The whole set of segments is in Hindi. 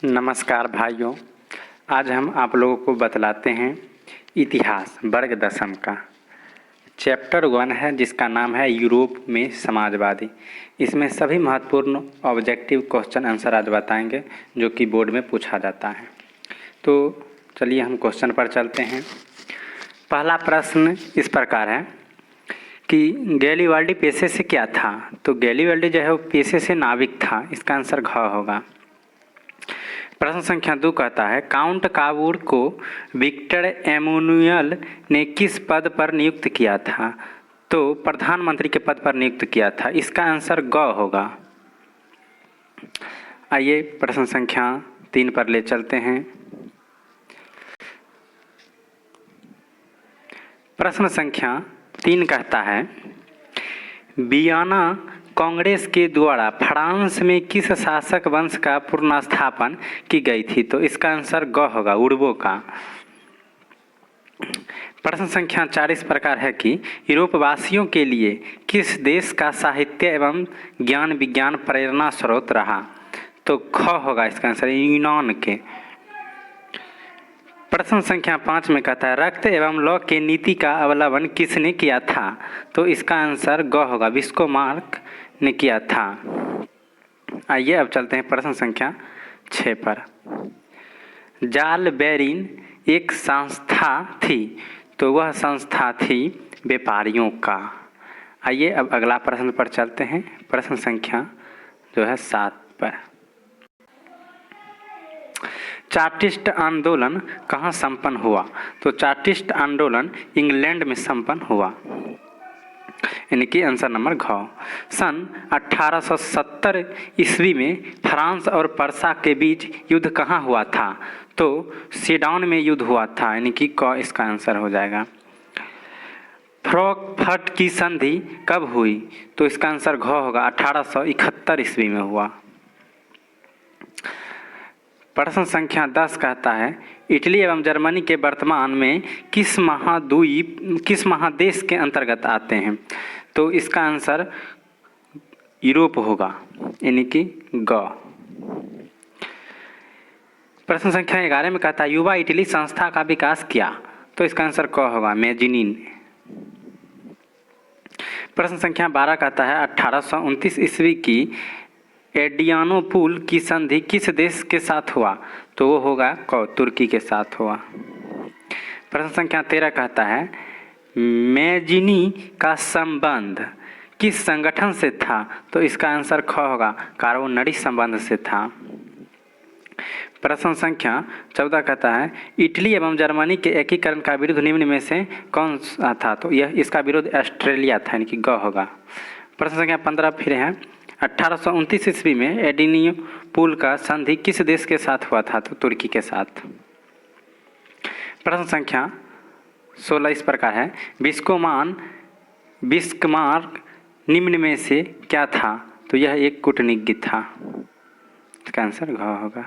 नमस्कार भाइयों, आज हम आप लोगों को बतलाते हैं इतिहास वर्ग दशम का चैप्टर 1 है, जिसका नाम है यूरोप में समाजवादी। इसमें सभी महत्वपूर्ण ऑब्जेक्टिव क्वेश्चन आंसर आज बताएंगे जो कि बोर्ड में पूछा जाता है। तो चलिए हम क्वेश्चन पर चलते हैं। पहला प्रश्न इस प्रकार है कि गैलीवर्डी पेशे से क्या था। तो गैलीवर्डी जो है वो पेशे से नाविक था, इसका आंसर घ होगा। प्रश्न संख्या 2 कहता है काउंट काबूर को विक्टर एमैनुअल ने किस पद पर नियुक्त किया था। तो प्रधानमंत्री के पद पर नियुक्त किया था, इसका आंसर ग होगा। आइए प्रश्न संख्या 3 पर ले चलते हैं। प्रश्न संख्या 3 कहता है वियना कांग्रेस के द्वारा फ्रांस में किस शासक वंश का पुनर्स्थापन की गई थी। तो इसका आंसर ग होगा, उर्बो का। प्रश्न संख्या 4 इस प्रकार है कि यूरोप वासियों के लिए किस देश का साहित्य एवं ज्ञान विज्ञान प्रेरणा स्रोत रहा। तो ख होगा इसका आंसर, यूनान के। प्रश्न संख्या 5 में कहता है रक्त एवं लौ के नीति का अवलंबन किसने किया था। तो इसका आंसर ग होगा, बिस्मार्क ने किया था। आइए अब चलते हैं प्रश्न संख्या 6 पर। जाल बेरिन एक संस्था थी, तो वह संस्था थी व्यापारियों का। आइए अब अगला प्रश्न पर चलते हैं। प्रश्न संख्या जो है 7 पर। चार्टिस्ट आंदोलन कहाँ संपन्न हुआ। तो चार्टिस्ट आंदोलन इंग्लैंड में संपन्न हुआ, यानी कि आंसर नंबर घ। सन 1870 ईस्वी में फ्रांस और पर्सा के बीच युद्ध कहाँ हुआ था। तो सेडान में युद्ध हुआ था, यानी कि क इसका आंसर हो जाएगा। फ्रैंकफर्ट की संधि कब हुई। तो इसका आंसर घ होगा, 1871 ईस्वी में हुआ। प्रश्न संख्या 10 कहता है इटली एवं जर्मनी के वर्तमान में किस महादेश के अंतर्गत आते हैं। तो इसका आंसर यूरोप होगा, यानी कि ग। प्रश्न संख्या 11 में कहता है युवा इटली संस्था का विकास किया। तो इसका आंसर क होगा, मैजिनी ने। प्रश्न संख्या 12 कहता है 1829 ईस्वी की एड्रियानोपुल की संधि किस देश के साथ हुआ। तो वो होगा क, तुर्की के साथ हुआ। प्रश्न संख्या 13 कहता है मैजिनी का संबंध किस संगठन से था। तो इसका आंसर ख होगा, कार्बोनरी संबंध से था। प्रश्न संख्या 14 कहता है इटली एवं जर्मनी के एकीकरण का विरोध निम्न में से कौन सा था। तो यह इसका विरोध ऑस्ट्रेलिया था, यानी कि ग होगा। प्रश्न संख्या 15 फिर है 1829 ईस्वी में एड्रियानोपुल का संधि किस देश के साथ हुआ था। तो तुर्की के साथ। प्रश्न संख्या 16 इस प्रकार है बिस्मार्क निम्न में से क्या था। तो यह एक कूटनीतिज्ञ था, इसका आंसर घ होगा।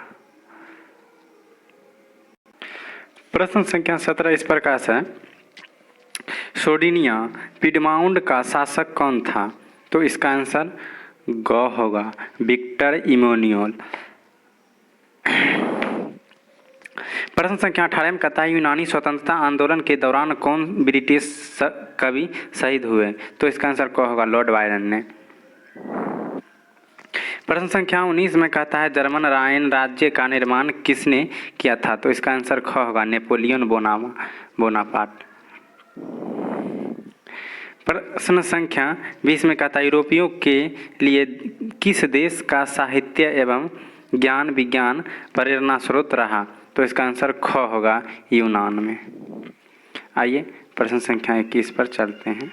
प्रश्न संख्या 17 इस प्रकार से सोडिनिया पिडमाउंट का शासक कौन था। तो इसका आंसर ग होगा, विक्टर इमैनुअल। प्रश्न संख्या 18 में कहता है यूनानी स्वतंत्रता आंदोलन के दौरान कौन ब्रिटिश कवि शहीद हुए। तो इसका आंसर क होगा, लॉर्ड बायरन ने। प्रश्न संख्या 19 में कहता है जर्मन राइन राज्य का निर्माण किसने किया था। तो इसका आंसर ख होगा, नेपोलियन बोनापार्ट। प्रश्न संख्या 20 में कहता है यूरोपियों के लिए किस देश का साहित्य एवं ज्ञान विज्ञान प्रेरणा स्रोत रहा। तो इसका आंसर ख होगा, यूनान में। आइए प्रश्न संख्या 21 पर चलते हैं।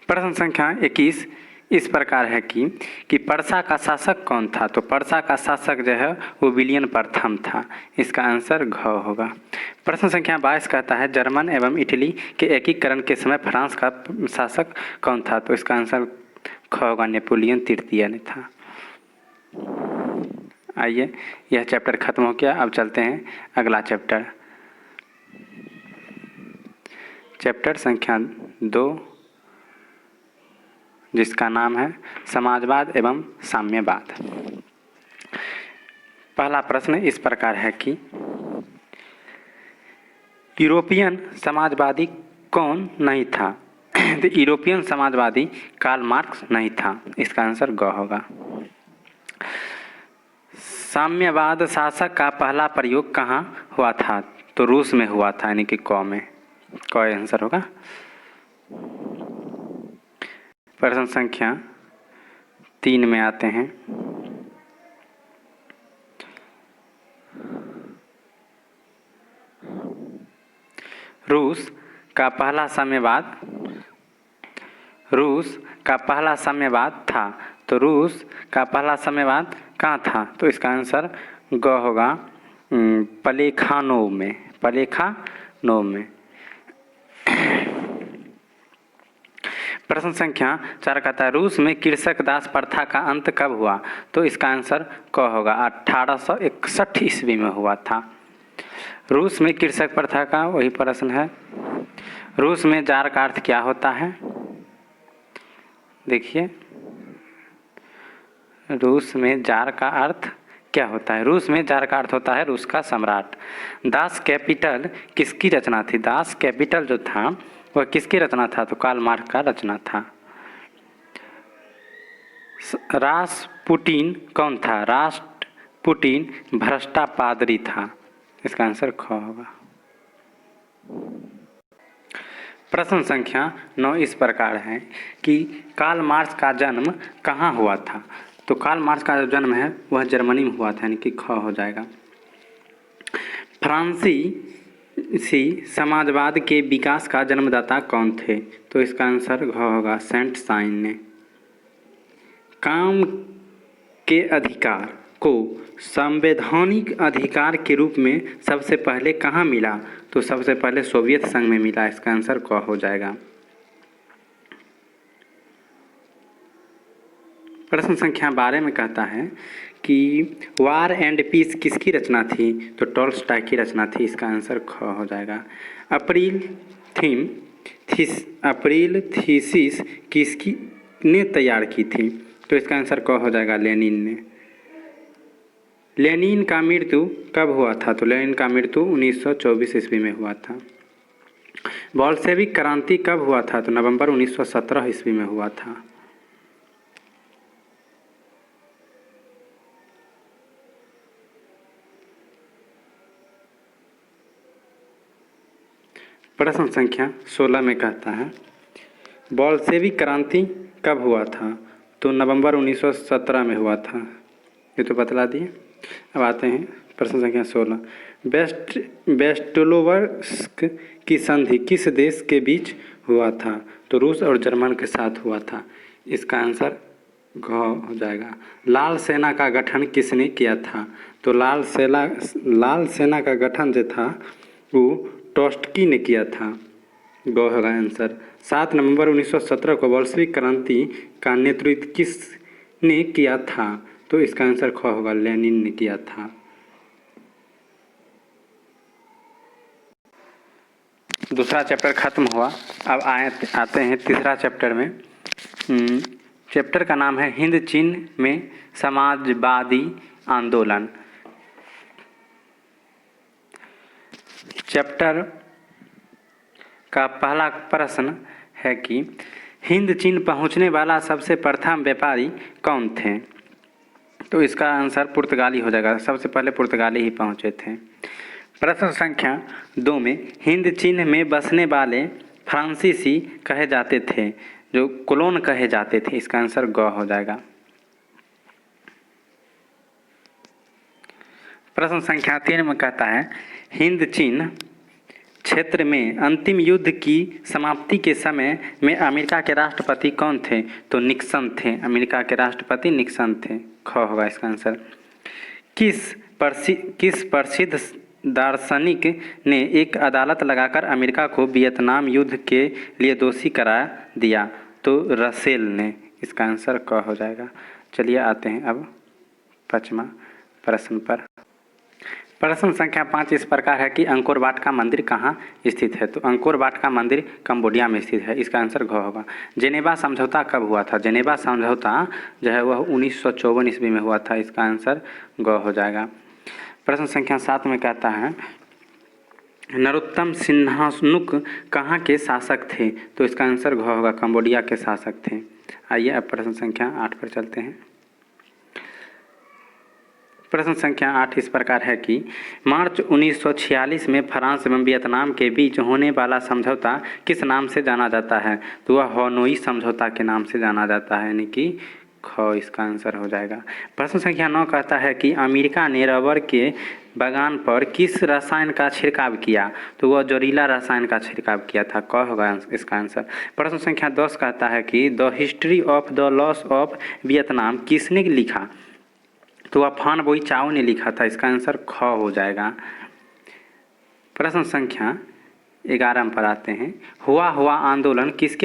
प्रश्न संख्या 21 इस प्रकार है कि पर्सा का शासक कौन था। तो पर्सा का शासक जो है वो विलियम प्रथम था, इसका आंसर घ होगा। प्रश्न संख्या 22 कहता है जर्मन एवं इटली के एकीकरण के समय फ्रांस का शासक कौन था। तो इसका आंसर ख होगा, नेपोलियन तृतीय ने था। आइए यह चैप्टर खत्म हो गया, अब चलते हैं अगला चैप्टर संख्या 2, जिसका नाम है समाजवाद एवं साम्यवाद। पहला प्रश्न इस प्रकार है कि यूरोपियन समाजवादी कौन नहीं था? तो यूरोपियन समाजवादी कार्ल मार्क्स नहीं था। इसका आंसर ग होगा। साम्यवाद शासक का पहला प्रयोग कहाँ हुआ था? तो रूस में हुआ था, यानी कि क में। क आंसर होगा। प्रश्न संख्या 3 में आते हैं। रूस का पहला साम्यवाद था। तो रूस का पहला साम्यवाद कहाँ था? तो इसका आंसर ग होगा, प्लेखानोव में। प्रश्न संख्या 4 कहता है रूस में कृषक दास प्रथा का अंत कब हुआ? तो इसका आंसर क होगा, 1861 ईस्वी में हुआ था। रूस में कृषक प्रथा का वही प्रश्न है। रूस में जार का अर्थ क्या होता है? देखिए, रूस में जार का अर्थ क्या होता है? रूस में जार का अर्थ होता है रूस का सम्राट। दास कैपिटल किसकी रचना थी? दास कैपिटल जो था वह किसकी रचना था? तो कार्ल मार्क्स का रचना था। रासपुटिन कौन था? रासपुटिन भ्रष्टा पादरी था। इसका आंसर ख होगा। प्रश्न संख्या 9 इस प्रकार है कि कार्ल मार्क्स का जन्म कहाँ हुआ था? तो कार्ल मार्क्स का जो जन्म है वह जर्मनी में हुआ था, यानी कि ख हो जाएगा। फ्रांसीसी समाजवाद के विकास का जन्मदाता कौन थे? तो इसका आंसर घ होगा, सेंट साइन ने। काम के अधिकार को संवैधानिक अधिकार के रूप में सबसे पहले कहाँ मिला? तो सबसे पहले सोवियत संघ में मिला। इसका आंसर क हो जाएगा। प्रश्न संख्या 12 में कहता है कि वार एंड पीस किसकी रचना थी? तो टॉल्स्टॉय की रचना थी। इसका आंसर ख हो जाएगा। अप्रैल थीसिस किसकी ने तैयार की थी? तो इसका आंसर क हो जाएगा, लेनिन ने। लेनिन का मृत्यु कब हुआ था? तो लेनिन का मृत्यु 1924 ईस्वी में हुआ था। बोल्शेविक क्रांति कब हुआ था? तो नवंबर 1917 ईस्वी में हुआ था। प्रश्न संख्या 16 में कहता है बोल्शेविक क्रांति कब हुआ था? तो नवंबर 1917 में हुआ था। ये तो बतला दिए। अब आते हैं प्रश्न संख्या 16। वेस्टलोवर्स्क की संधि किस देश के बीच हुआ था? तो रूस और जर्मन के साथ हुआ था। इसका आंसर घ हो जाएगा। लाल सेना का गठन किसने किया था? तो लाल सेना का गठन जो था वो ट्रोट्स्की ने किया था। ग होगा आंसर। 7 नवंबर 1917 को बोल्शेविक क्रांति का नेतृत्व किसने किया था? तो इसका आंसर ख होगा, लेनिन ने किया था। दूसरा चैप्टर खत्म हुआ। अब आते हैं तीसरा चैप्टर में। चैप्टर का नाम है हिंद चीन में समाजवादी आंदोलन। चैप्टर का पहला प्रश्न है कि हिंद चीन पहुंचने वाला सबसे प्रथम व्यापारी कौन थे? तो इसका आंसर पुर्तगाली हो जाएगा। सबसे पहले पुर्तगाली ही पहुंचे थे। प्रश्न संख्या 2 में हिंद चीन में बसने वाले फ्रांसीसी कहे जाते थे, जो कोलोन कहे जाते थे। इसका आंसर ग हो जाएगा। प्रश्न संख्या 3 में कहता है हिंद चीन क्षेत्र में अंतिम युद्ध की समाप्ति के समय में अमेरिका के राष्ट्रपति कौन थे? तो निक्सन थे। अमेरिका के राष्ट्रपति निक्सन थे। ख होगा इसका आंसर। किस प्रसिद्ध दार्शनिक ने एक अदालत लगाकर अमेरिका को वियतनाम युद्ध के लिए दोषी करा दिया? तो रसेल ने। इसका आंसर क हो जाएगा। चलिए आते हैं अब 5वां प्रश्न पर। प्रश्न संख्या 5 इस प्रकार है कि अंकोर वाट का मंदिर कहाँ स्थित है। तो अंकोर वाट का मंदिर कंबोडिया में स्थित है। इसका आंसर घ होगा। जेनेवा समझौता कब हुआ था। जेनेवा समझौता जो है वह 1954 ईस्वी में हुआ था। इसका आंसर ग हो जाएगा। प्रश्न संख्या 7 में कहता है नरोत्तम सिंहासनुक कहाँ के शासक थे। तो इसका आंसर घ होगा। कंबोडिया के शासक थे। आइए अब प्रश्न संख्या 8 पर चलते हैं। प्रश्न संख्या 8 इस प्रकार है कि मार्च 1946 में फ्रांस एवं वियतनाम के बीच होने वाला समझौता किस नाम से जाना जाता है। तो वह हनोई समझौता के नाम से जाना जाता है, यानी कि ख इसका आंसर हो जाएगा। प्रश्न संख्या 9 कहता है कि अमेरिका ने रबर के बागान पर किस रसायन का छिड़काव किया। तो वह जहरीला रसायन का छिड़काव किया था। क होगा इसका आंसर। प्रश्न संख्या 10 कहता है कि the history of the loss of Vietnam किसने लिखा। तो वह फान बोई चाओ ने लिखा था। इसका आंसर ख हो जाएगा। प्रश्न संख्या 11 पर आते हैं। हुआ आंदोलन किस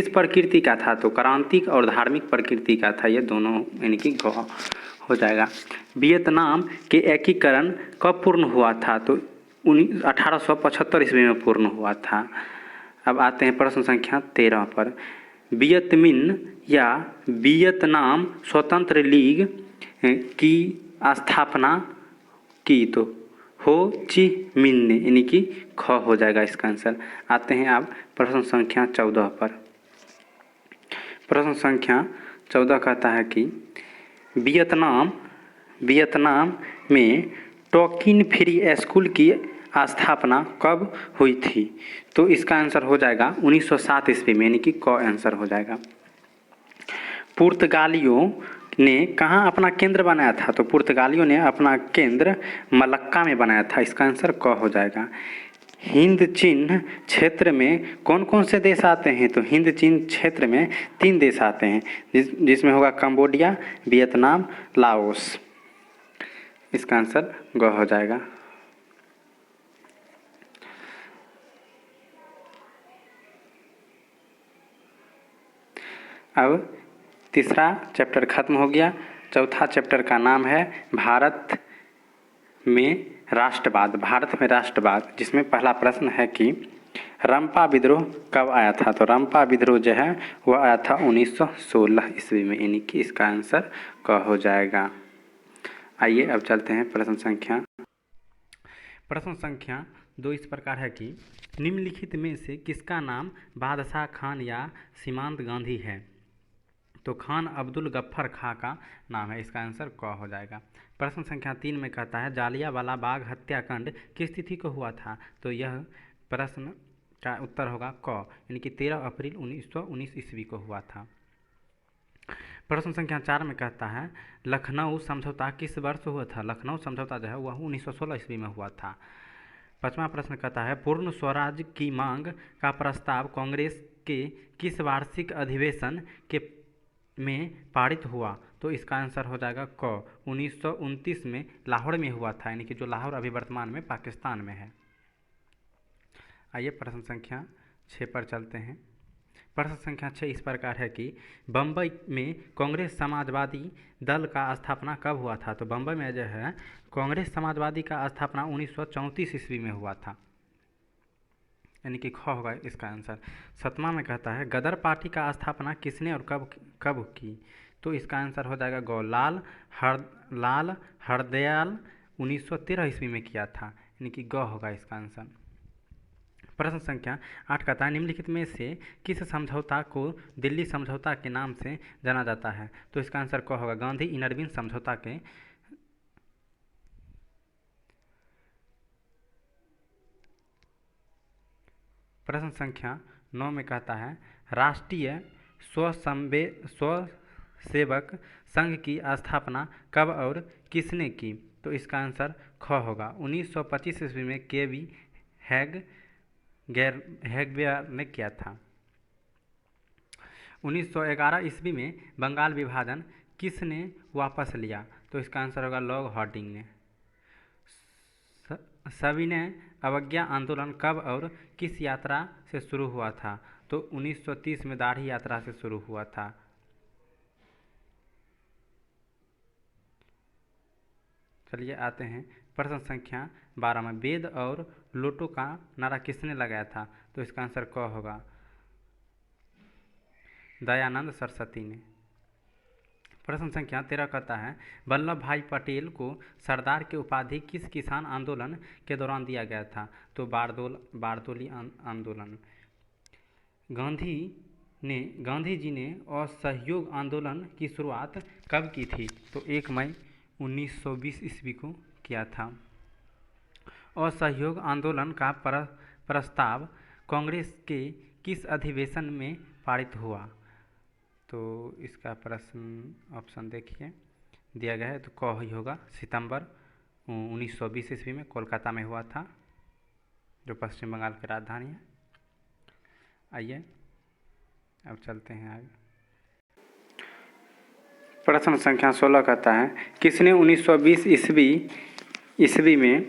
प्रकृति का था। तो क्रांतिक और धार्मिक प्रकृति का था। ये दोनों यानी कि ग हो जाएगा। वियतनाम के एकीकरण कब पूर्ण हुआ था। तो 1875 ईस्वी में पूर्ण हुआ था। अब आते हैं प्रश्न संख्या 13 पर। वियतमिन या वियतनाम स्वतंत्र लीग की स्थापना की। तो हो ची मिन ने, यानी कि ख हो जाएगा इसका आंसर। आते हैं अब प्रश्न संख्या 14 पर। प्रश्न संख्या 14 कहता है कि वियतनाम में टोकिन फ्री स्कूल की स्थापना कब हुई थी। तो इसका आंसर हो जाएगा 1907 ईस्वी में, यानी कि क आंसर हो जाएगा। पुर्तगालियों ने कहाँ अपना केंद्र बनाया था। तो पुर्तगालियों ने अपना केंद्र मलक्का में बनाया था। इसका आंसर क हो जाएगा। हिंद चीन क्षेत्र में कौन कौन से देश आते हैं। तो हिंद चीन क्षेत्र में 3 देश आते हैं, जिसमें होगा कंबोडिया, वियतनाम, लाओस। इसका आंसर ग हो जाएगा। अब तीसरा चैप्टर खत्म हो गया। चौथा चैप्टर का नाम है भारत में राष्ट्रवाद, जिसमें पहला प्रश्न है कि रंपा विद्रोह कब आया था। तो रंपा विद्रोह जो है वह आया था 1916 ईस्वी में, यानी कि इसका आंसर क हो जाएगा। आइए अब चलते हैं प्रश्न संख्या 2 इस प्रकार है कि निम्नलिखित में से किसका नाम बादशाह खान या सीमांत गांधी है। तो खान अब्दुल गफ्फर खां का नाम है। इसका आंसर क हो जाएगा। प्रश्न संख्या 3 में कहता है जालियांवाला बाग हत्याकांड किस तिथि को हुआ था। तो यह प्रश्न का उत्तर होगा क, यानी कि 13 अप्रैल 1919 ईस्वी को हुआ था। प्रश्न संख्या 4 में कहता है लखनऊ समझौता किस वर्ष हुआ था। लखनऊ समझौता जो है वह 1916 ईस्वी में हुआ था। 5वां प्रश्न कहता है पूर्ण स्वराज की मांग का प्रस्ताव कांग्रेस के किस वार्षिक अधिवेशन के में पारित हुआ। तो इसका आंसर हो जाएगा क, 1929 में लाहौर में हुआ था, यानी कि जो लाहौर अभी वर्तमान में पाकिस्तान में है। आइए प्रश्न संख्या 6 पर चलते हैं। प्रश्न संख्या 6 इस प्रकार है कि बम्बई में कांग्रेस समाजवादी दल का स्थापना कब हुआ था। तो बम्बई में जो है कांग्रेस समाजवादी का स्थापना 1934 ईस्वी में हुआ था, यानी कि ख होगा इसका आंसर। 7वां में कहता है गदर पार्टी का स्थापना किसने और कब की। तो इसका आंसर हो जाएगा ग, लाल हरदयाल 1913 ईस्वी में किया था, यानी कि ग होगा इसका आंसर। प्रश्न संख्या 8 कहता है निम्नलिखित में से किस समझौता को दिल्ली समझौता के नाम से जाना जाता है। तो इसका आंसर क होगा, गांधी इरविन समझौता के। प्रश्न संख्या 9 में कहता है राष्ट्रीय स्वसेवक संघ की स्थापना कब और किसने की। तो इसका आंसर ख होगा, 1925 ईस्वी में के.वी. हैगवेयर ने किया था। 1911 ईस्वी में बंगाल विभाजन किसने वापस लिया। तो इसका आंसर होगा लॉर्ड हार्डिंग ने। सविनय अवज्ञा आंदोलन कब और किस यात्रा से शुरू हुआ था। तो 1930 में दाढ़ी यात्रा से शुरू हुआ था। चलिए आते हैं प्रश्न संख्या 12 में। वेद और लोटो का नारा किसने लगाया था? तो इसका आंसर क होगा, दयानंद सरस्वती ने। प्रश्न संख्या 13 कहता है वल्लभ भाई पटेल को सरदार की उपाधि किस किसान आंदोलन के दौरान दिया गया था? तो बारदोली आंदोलन। गांधी जी ने असहयोग आंदोलन की शुरुआत कब की थी? तो 1 मई 1920 ईस्वी को किया था। असहयोग आंदोलन का प्रस्ताव कांग्रेस के किस अधिवेशन में पारित हुआ? तो इसका प्रश्न ऑप्शन देखिए दिया गया है, तो क ही होगा, सितंबर 1920 ईस्वी में कोलकाता में हुआ था, जो पश्चिम बंगाल की राजधानी है। आइए अब चलते हैं आगे। प्रश्न संख्या 16 कहता है किसने 1920 ईस्वी में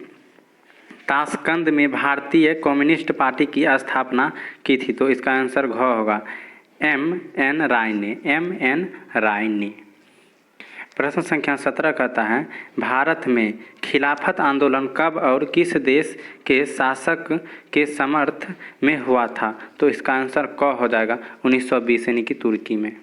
ताशकंद में भारतीय कम्युनिस्ट पार्टी की स्थापना की थी? तो इसका आंसर घ होगा, M.N. राय ने। प्रश्न संख्या 17 कहता है भारत में खिलाफत आंदोलन कब और किस देश के शासक के समर्थ में हुआ था? तो इसका आंसर क हो जाएगा, 1920 यानी कि तुर्की में।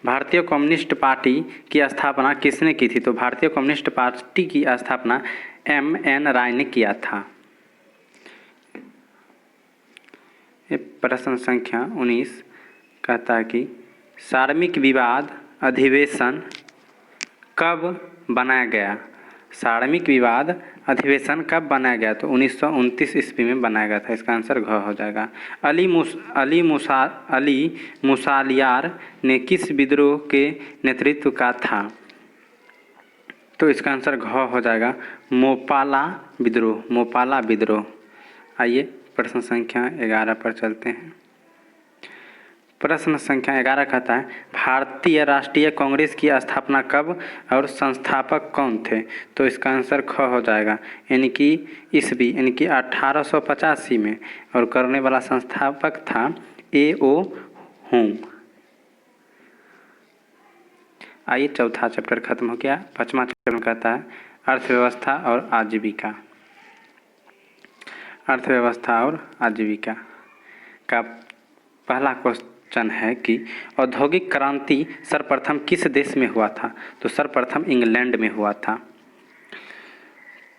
भारतीय कम्युनिस्ट पार्टी की स्थापना किसने की थी? तो भारतीय कम्युनिस्ट पार्टी की स्थापना M.N. राय ने किया था। प्रश्न संख्या 19 कहता है कि सार्वमिक विवाद अधिवेशन कब बनाया गया? सार्वमिक विवाद अधिवेशन कब बनाया गया? तो 1929 ईस्वी में बनाया गया था। इसका आंसर घ हो जाएगा। अली मुसालियार ने किस विद्रोह के नेतृत्व का था? तो इसका आंसर घ हो जाएगा, मोपाला विद्रोह। आइए प्रश्न संख्या 11 पर चलते हैं। प्रश्न संख्या 11 कहता है भारतीय राष्ट्रीय कांग्रेस की स्थापना कब और संस्थापक कौन थे? तो इसका आंसर ख हो जाएगा, यानी कि ईस्वी यानी कि 1885 में, और करने वाला संस्थापक था A.O. हुंग। आइए चौथा चैप्टर खत्म हो गया। 5वां चैप्टर कहता है अर्थव्यवस्था और आजीविका का पहला क्वेश्चन है कि औद्योगिक क्रांति सर्वप्रथम किस देश में हुआ था? तो सर्वप्रथम इंग्लैंड में हुआ था।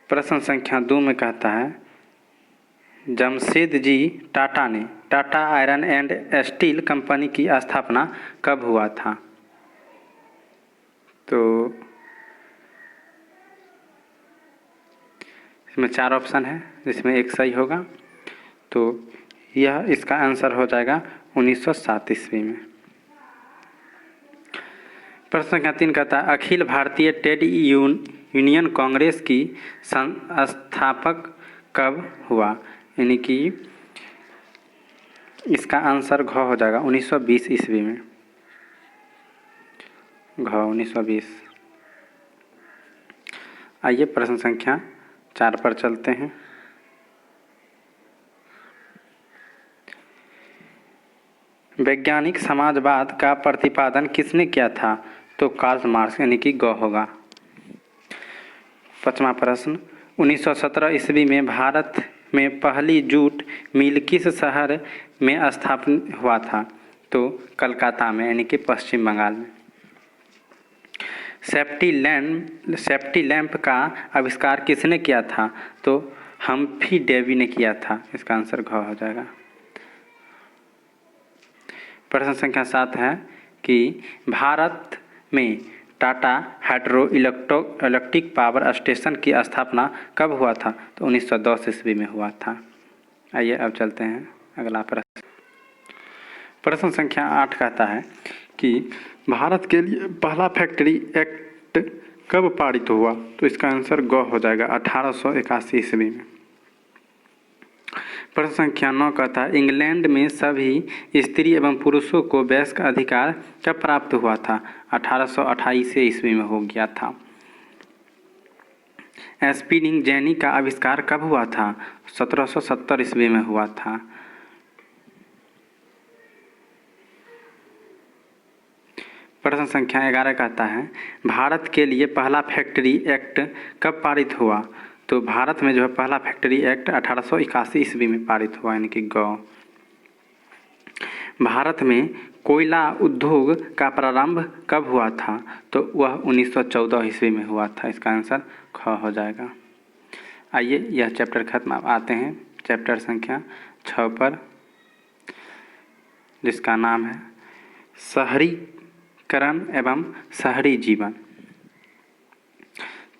प्रश्न संख्या 2 में कहता है जमशेदजी टाटा ने Tata iron and steel company की स्थापना कब हुआ था? तो इसमें 4 ऑप्शन है, जिसमें एक सही होगा, तो यह इसका आंसर हो जाएगा 1907 ईस्वी में। प्रश्न संख्या 3 कहता है अखिल भारतीय ट्रेड यूनियन कांग्रेस की संस्थापक कब हुआ? यानी कि इसका आंसर घ हो जाएगा, 1920 ईस्वी में। घ 1920। आइए प्रश्न संख्या 4 पर चलते हैं। वैज्ञानिक समाजवाद का प्रतिपादन किसने किया था? तो कार्ल मार्क्स, यानी कि ग होगा। 5वां प्रश्न 1917 ईस्वी में भारत में पहली जूट मिल किस शहर में स्थापित हुआ था? तो कलकत्ता में, यानी कि पश्चिम बंगाल में। सेफ्टी लैंप का आविष्कार किसने किया था? तो हम्फ्री डेवी ने किया था। इसका आंसर घ हो जाएगा। प्रश्न संख्या 7 है कि भारत में Tata hydro electric power station की स्थापना कब हुआ था? तो 1910 ईस्वी में हुआ था। आइए अब चलते हैं अगला प्रश्न। प्रश्न संख्या 8 कहता है कि भारत के लिए पहला फैक्ट्री एक्ट कब पारित हुआ? तो इसका आंसर ग हो जाएगा, 1881 ईस्वी में। प्रश्न संख्या 9 कहता है इंग्लैंड में सभी स्त्री एवं पुरुषों को वैश्य अधिकार कब प्राप्त हुआ था? 1828 ईस्वी में हो गया था। स्पिनिंग जेनी का आविष्कार कब हुआ था? 1770 ईस्वी में हुआ था। प्रश्न संख्या 11 कहता है भारत के लिए पहला फैक्ट्री एक्ट कब पारित हुआ? तो भारत में जो है पहला फैक्ट्री एक्ट 1881 ईस्वी में पारित हुआ, यानी कि गौ। भारत में कोयला उद्योग का प्रारंभ कब हुआ था? तो वह 1914 ईस्वी में हुआ था। इसका आंसर ख हो जाएगा। आइए यह चैप्टर खत्म। अब आते हैं चैप्टर संख्या 6 पर, जिसका नाम है शहरीकरण एवं शहरी जीवन।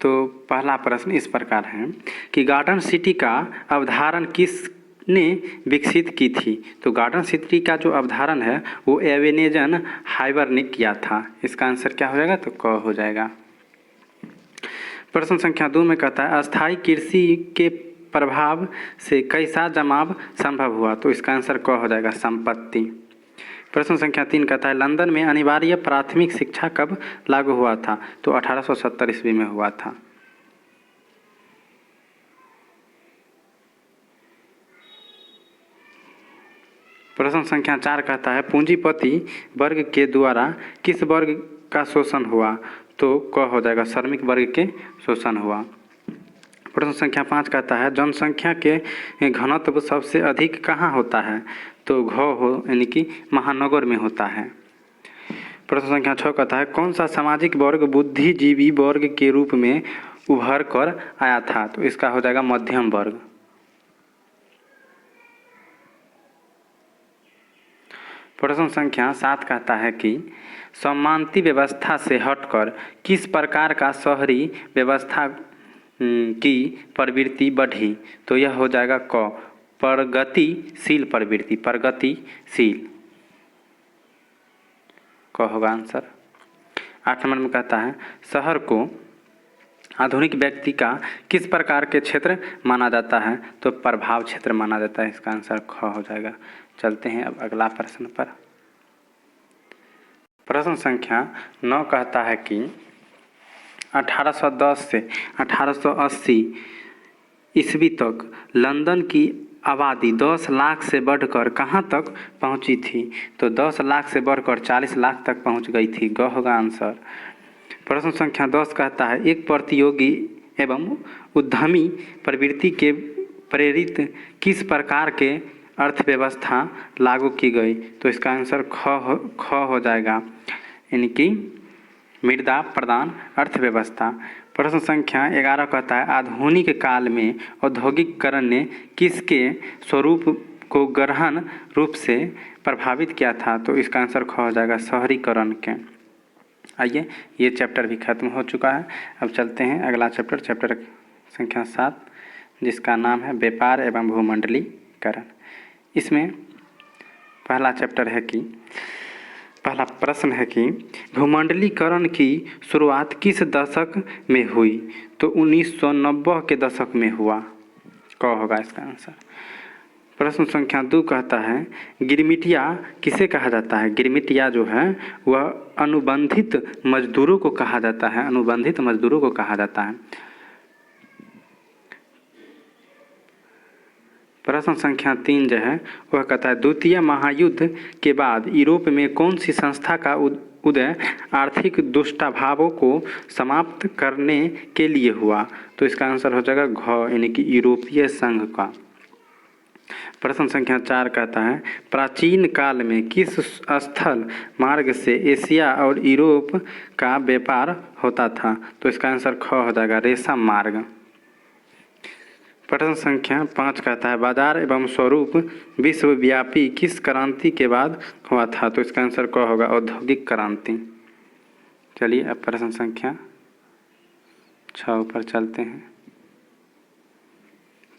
तो पहला प्रश्न इस प्रकार है कि गार्डन सिटी का अवधारण किसने विकसित की थी? तो गार्डन सिटी का जो अवधारण है वो एवेनेजन हाइबर ने किया था। इसका आंसर क्या हो जाएगा? तो क हो जाएगा। प्रश्न संख्या 2 में कहता है अस्थायी कृषि के प्रभाव से कैसा जमाव संभव हुआ? तो इसका आंसर क हो जाएगा, संपत्ति। प्रश्न संख्या 3 कहता है लंदन में अनिवार्य प्राथमिक शिक्षा कब लागू हुआ था? तो 1870 ईस्वी में हुआ था। प्रश्न संख्या 4 कहता है पूंजीपति वर्ग के द्वारा किस वर्ग का शोषण हुआ? तो क हो जाएगा, श्रमिक वर्ग के शोषण हुआ। प्रश्न संख्या 5 कहता है जनसंख्या के घनत्व सबसे अधिक कहाँ होता है? तो घ हो, यानी कि महानगर में होता है। प्रश्न संख्या 6 कहता है कौन सा सामाजिक वर्ग बुद्धिजीवी वर्ग के रूप में उभर कर आया था? तो इसका हो जाएगा मध्यम वर्ग। प्रश्न संख्या 7 कहता है कि सामंती व्यवस्था से हटकर किस प्रकार का शहरी व्यवस्था की प्रवृत्ति बढ़ी? तो यह हो जाएगा क, प्रगतिशील प्रवृत्ति, प्रगतिशील क होगा आंसर। 8 नंबर में कहता है शहर को आधुनिक व्यक्ति का किस प्रकार के क्षेत्र माना जाता है? तो प्रभाव क्षेत्र माना जाता है। इसका आंसर ख हो जाएगा। चलते हैं अब अगला प्रश्न पर। प्रश्न संख्या 9 कहता है कि 1810 से 1880 ईस्वी तक लंदन की आबादी 10 लाख से बढ़कर कहाँ तक पहुँची थी? तो 10 लाख से बढ़कर 40 लाख तक पहुँच गई थी। ग होगा आंसर। प्रश्न संख्या 10 कहता है एक प्रतियोगी एवं उद्यमी प्रवृत्ति के प्रेरित किस प्रकार के अर्थव्यवस्था लागू की गई? तो इसका आंसर ख हो जाएगा, यानी कि मृदा प्रधान अर्थव्यवस्था। प्रश्न संख्या 11 कहता है आधुनिक काल में औद्योगिकरण ने किसके स्वरूप को गहन रूप से प्रभावित किया था? तो इसका आंसर ख हो जाएगा, शहरीकरण के। आइए ये चैप्टर भी खत्म हो चुका है। अब चलते हैं अगला चैप्टर, चैप्टर संख्या 7, जिसका नाम है व्यापार एवं भूमंडलीकरण। इसमें पहला चैप्टर है कि पहला प्रश्न है कि भूमंडलीकरण की शुरुआत किस दशक में हुई? तो 1990 के दशक में हुआ। क होगा इसका आंसर। प्रश्न संख्या 2 कहता है गिरमिटिया किसे कहा जाता है? गिरमिटिया जो है वह अनुबंधित मजदूरों को कहा जाता है, अनुबंधित मजदूरों को कहा जाता है। प्रश्न संख्या 3 जो है वह कहता है द्वितीय महायुद्ध के बाद यूरोप में कौन सी संस्था का उदय आर्थिक दुष्प्रभावों को समाप्त करने के लिए हुआ? तो इसका आंसर हो जाएगा घ, यानी कि यूरोपीय संघ का। प्रश्न संख्या 4 कहता है प्राचीन काल में किस स्थल मार्ग से एशिया और यूरोप का व्यापार होता था? तो इसका आंसर ख हो जाएगा, रेशम मार्ग। प्रश्न संख्या 5 कहता है बाजार एवं स्वरूप विश्वव्यापी किस क्रांति के बाद हुआ था? तो इसका आंसर क होगा, औद्योगिक क्रांति। चलिए अब प्रश्न संख्या 6 पर चलते हैं।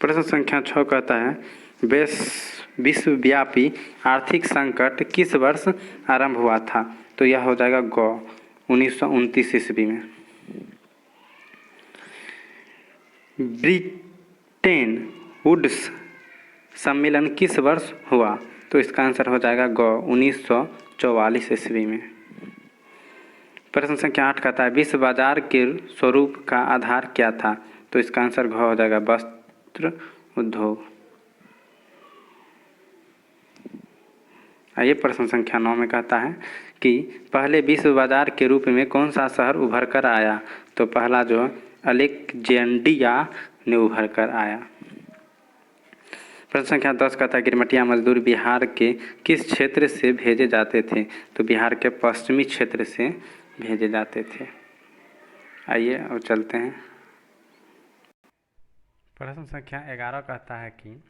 प्रश्न संख्या 6 कहता है विश्वव्यापी आर्थिक संकट किस वर्ष आरंभ हुआ था? तो यह हो जाएगा ग, 1929 ईस्वी में। ब्रिटेन वुड्स सम्मेलन किस वर्ष हुआ? तो इसका आंसर हो जाएगा ग, 1944 ईस्वी में। प्रश्न संख्या 8 कहता है विश्व बाजार के स्वरूप का आधार क्या था? तो इसका आंसर घ हो जाएगा, वस्त्र उद्योग। आइए प्रश्न संख्या 9 में कहता है कि पहले विश्व बाजार के रूप में कौन सा शहर उभर कर आया। तो पहला जो है अलेक्जेंड्रिया ने उभर कर आया। प्रश्न संख्या 10 कहता है गिरमटिया मजदूर बिहार के किस क्षेत्र से भेजे जाते थे। तो बिहार के पश्चिमी क्षेत्र से भेजे जाते थे। आइए अब चलते हैं। प्रश्न संख्या 11 कहता है कि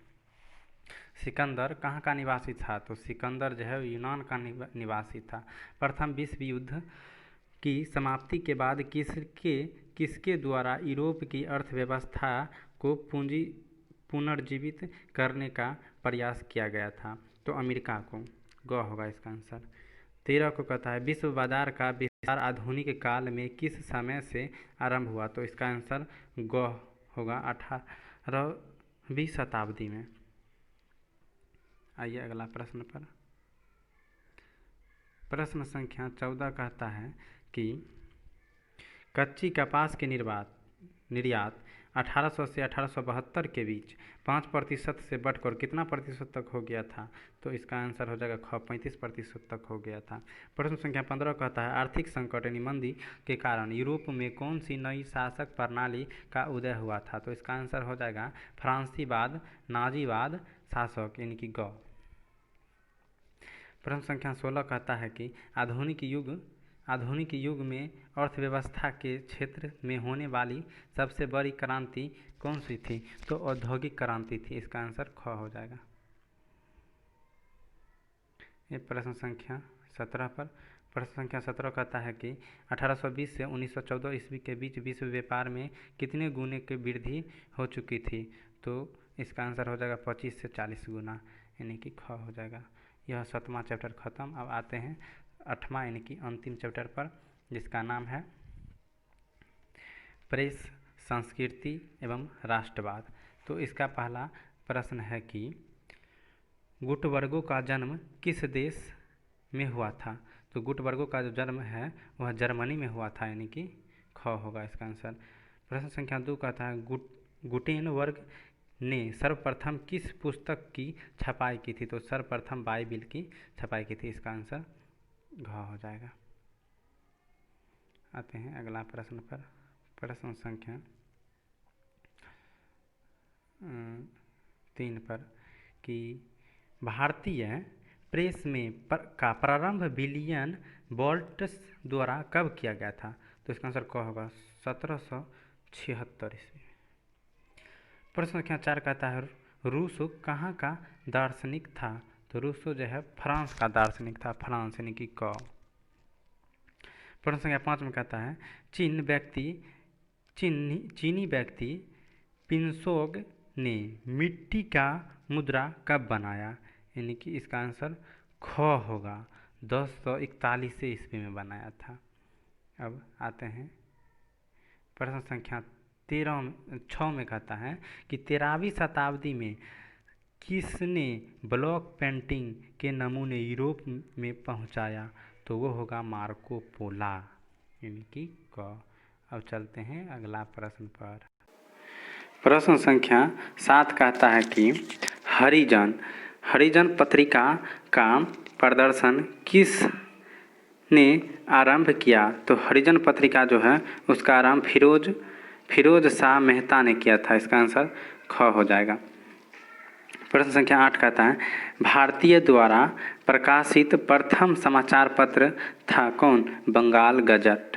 सिकंदर कहाँ का निवासी था। तो सिकंदर जो है यूनान का निवासी था। प्रथम विश्व युद्ध की समाप्ति के बाद किसके द्वारा यूरोप की अर्थव्यवस्था को पुनर्जीवित करने का प्रयास किया गया था। तो अमेरिका को। ग होगा इसका आंसर। 13 को कहता है विश्व बाजार का विस्तार आधुनिक काल में किस समय से आरंभ हुआ। तो इसका आंसर ग होगा 18वीं शताब्दी में। आइए अगला प्रश्न पर। प्रश्न संख्या 14 कहता है कि कच्ची कपास के निर्यात 1800 से 1872 के बीच 5% से बढ़कर कितना प्रतिशत तक हो गया था। तो इसका आंसर हो जाएगा ख 35% तक हो गया था। प्रश्न संख्या 15 कहता है आर्थिक संकट यानी मंदी के कारण यूरोप में कौन सी नई शासक प्रणाली का उदय हुआ था। तो इसका आंसर हो जाएगा फ्रांसीवाद नाजीवाद शासक यानी कि ग। प्रश्न संख्या 16 कहता है कि आधुनिक युग में अर्थव्यवस्था के क्षेत्र में होने वाली सबसे बड़ी क्रांति कौन सी थी। तो औद्योगिक क्रांति थी। इसका आंसर ख हो जाएगा। ये प्रश्न संख्या 17 पर। प्रश्न संख्या 17 कहता है कि 1820 से 1914 ईस्वी के बीच विश्व व्यापार में कितने गुने की वृद्धि हो चुकी थी। तो इसका आंसर हो जाएगा 25 से 40 गुना यानी कि ख हो जाएगा। यह 7वां चैप्टर खत्म। अब आते हैं 8वां यानी कि अंतिम चैप्टर पर, जिसका नाम है प्रेस संस्कृति एवं राष्ट्रवाद। तो इसका पहला प्रश्न है कि गुटबर्गों का जन्म किस देश में हुआ था। तो गुटबर्गों का जो जन्म है वह जर्मनी में हुआ था यानी कि ख होगा इसका आंसर। प्रश्न संख्या 2 कहता है गुटेनबर्ग ने सर्वप्रथम किस पुस्तक की छपाई की थी। तो सर्वप्रथम बाइबिल की छपाई की थी। इसका आंसर घ हो जाएगा। आते हैं अगला प्रश्न पर। प्रश्न संख्या 3 पर कि भारतीय प्रेस में का प्रारंभ विलियम बोल्ट्स द्वारा कब किया गया था। तो इसका आंसर क होगा 1776 ईस्वी। प्रश्न संख्या 4 कहता है रूसो कहाँ का दार्शनिक था। तो रूसो जो है फ्रांस का दार्शनिक था। फ्रांस यानी कि क। प्रश्न संख्या 5 में कहता है चीनी व्यक्ति पिंसोग ने मिट्टी का मुद्रा कब बनाया। यानी कि इसका आंसर ख होगा 1041 ईस्वी में बनाया था। अब आते हैं प्रश्न संख्या 6 में कहता है कि 13वीं शताब्दी में किसने ब्लॉक पेंटिंग के नमूने यूरोप में पहुंचाया। तो वो होगा मार्को पोला यानी कि क। अब चलते हैं अगला प्रश्न पर। प्रश्न संख्या 7 कहता है कि हरिजन पत्रिका का प्रदर्शन किस ने आरंभ किया। तो हरिजन पत्रिका जो है उसका आरंभ फिरोज शाह मेहता ने किया था। इसका आंसर ख हो जाएगा। प्रश्न संख्या 8 कहता है भारतीय द्वारा प्रकाशित प्रथम समाचार पत्र था कौन। बंगाल गजट।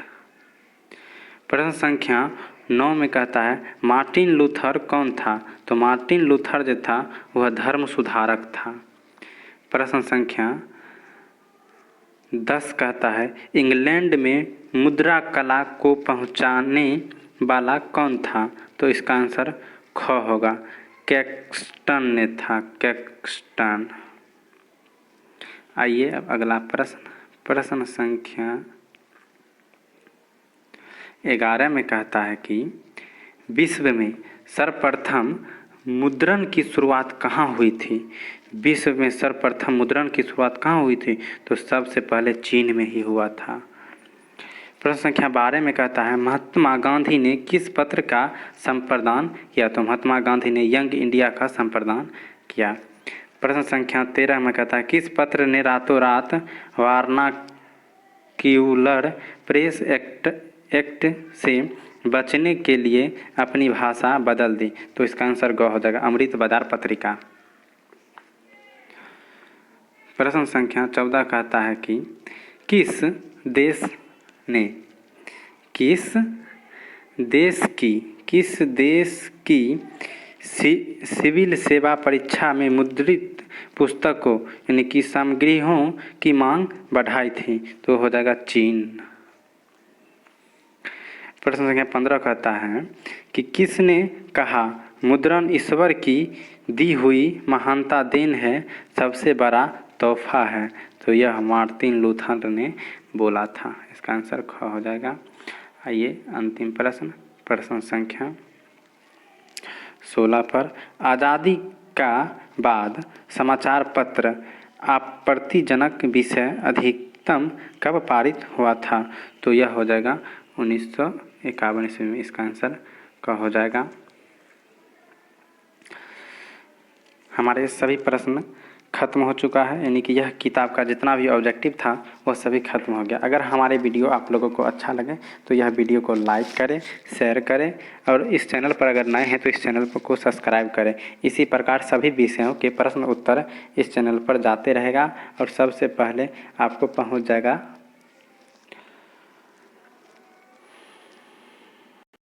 प्रश्न संख्या 9 में कहता है मार्टिन लूथर कौन था। तो मार्टिन लूथर जो था वह धर्म सुधारक था। प्रश्न संख्या 10 कहता है इंग्लैंड में मुद्रा कला को पहुंचाने वाला कौन था। तो इसका आंसर ख होगा कैक्सटन ने था। कैक्सटन। आइए अब अगला प्रश्न संख्या 11 में कहता है कि विश्व में सर्वप्रथम मुद्रण की शुरुआत कहाँ हुई थी। विश्व में सर्वप्रथम मुद्रण की शुरुआत कहाँ हुई थी। तो सबसे पहले चीन में ही हुआ था। प्रश्न संख्या 12 में कहता है महात्मा गांधी ने किस पत्र का संपादन किया। तो महात्मा गांधी ने यंग इंडिया का संपादन किया। प्रश्न संख्या 13 में कहता है किस पत्र ने रातों रात वर्नाक्यूलर प्रेस एक्ट से बचने के लिए अपनी भाषा बदल दी? तो इसका आंसर ग हो जाएगा, अमृत बाजार पत्रिका। प्रश्न संख्या 14 कहता है कि किस देश की सिविल सेवा परीक्षा में मुद्रित पुस्तकों यानी कि सामग्रियों की मांग बढ़ाई थी? तो हो जाएगा चीन। प्रश्न संख्या 15 कहता है कि किसने कहा मुद्रण ईश्वर की दी हुई महानता देन है, सबसे बड़ा तोहफा है? तो यह मार्टिन लूथर ने बोला था। इसका आंसर ख हो जाएगा। आइए अंतिम प्रश्न, प्रश्न संख्या 16 पर आज़ादी का बाद समाचार पत्र आपत्तिजनक विषय अधिकतम कब पारित हुआ था? तो यह हो जाएगा 1951 ईस्वी में। इसका आंसर क हो जाएगा। हमारे सभी प्रश्न खत्म हो चुका है, यानी कि यह किताब का जितना भी ऑब्जेक्टिव था वह सभी खत्म हो गया। अगर हमारे वीडियो आप लोगों को अच्छा लगे तो यह वीडियो को लाइक करें, शेयर करें और इस चैनल पर अगर नए हैं तो इस चैनल को सब्सक्राइब करें। इसी प्रकार सभी विषयों के प्रश्न उत्तर इस चैनल पर जाते रहेगा और सबसे पहले आपको पहुंच जाएगा